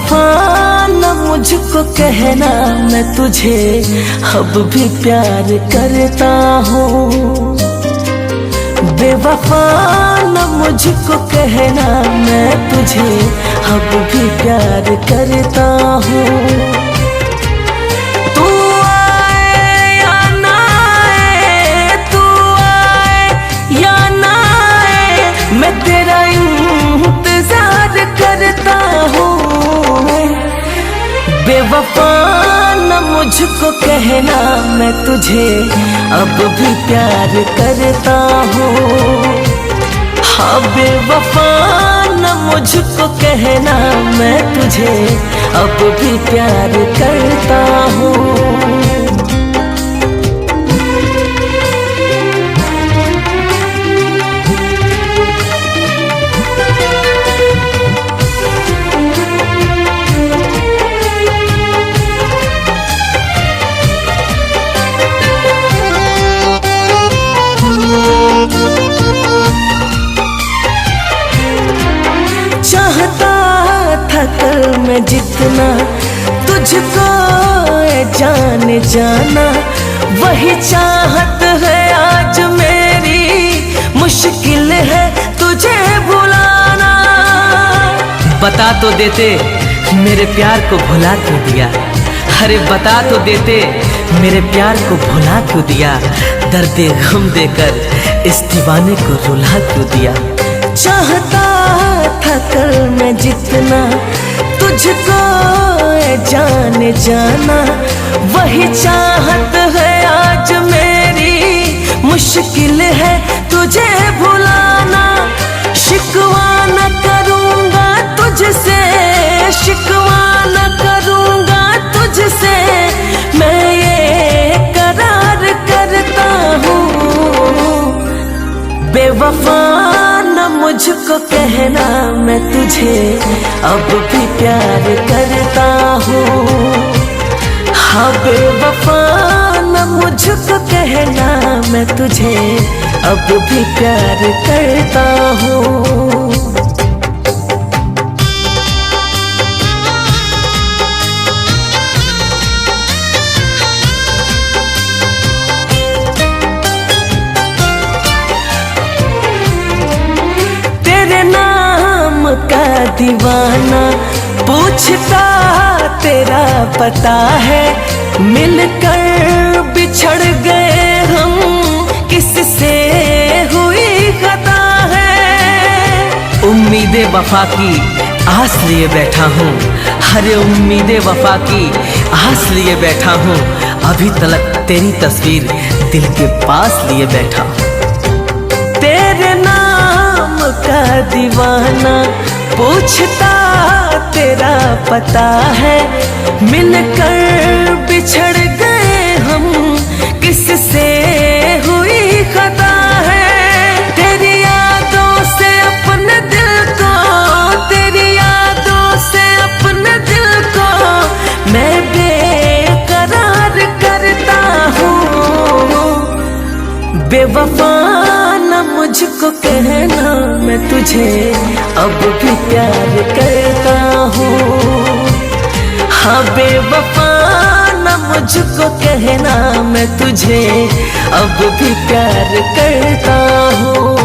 बेवफा न मुझको कहना, मैं तुझे अब भी प्यार करता हूँ। बेवफा न मुझको कहना, मैं तुझे अब भी प्यार करता हूँ। तू आए या ना आए, तू आए या ना आए, मैं तेरा इंतजार करता हूँ। बेवफा न मुझको कहना, मैं तुझे अब भी प्यार करता हूँ। हाँ बेवफा न मुझको कहना, मैं तुझे अब भी प्यार करता हूँ। चाहता था कल मैं जितना तुझको जान जाना, वही चाहत है आज मेरी, मुश्किल है तुझे भुलाना। बता तो देते मेरे प्यार को भुला क्यों दिया, अरे बता तो देते मेरे प्यार को भुला क्यों दिया, दर्द गम देकर इस दीवाने को रुला क्यों दिया। चाहता था कल मैं जितना तुझको जान जाना, वही चाहत है आज मेरी, मुश्किल है तुझे भुलाना। शिकवा न करूँगा तुझसे, शिकवा न करूँगा तुझसे, मैं ये करार करता हूँ। बेवफा न मुझको कहना, मैं तुझे अब भी प्यार करता हूँ। हाँ बेवफा न मुझको कहना, मैं तुझे अब भी प्यार करता हूँ। का दीवाना पूछता तेरा पता है, मिलकर बिछड़ गए हम, किससे हुई खता है। उम्मीदे वफा की आस लिए बैठा हूँ, अरे उम्मीदे वफा की आस लिए बैठा हूँ, अभी तलक तेरी तस्वीर दिल के पास लिए बैठा हूँ। तेरे नाम का दीवाना पूछता तेरा पता है, मिलकर बिछड़ गए हम, किससे हुई खता है। तेरी यादों से अपने दिल को, तेरी यादों से अपने दिल को मैं बेकरार करता हूँ। बेवफा न मुझको कहना, मैं तुझे अब भी प्यार करता हूँ। हाँ बेवफा न मुझको कहना, मैं तुझे अब भी प्यार करता हूँ।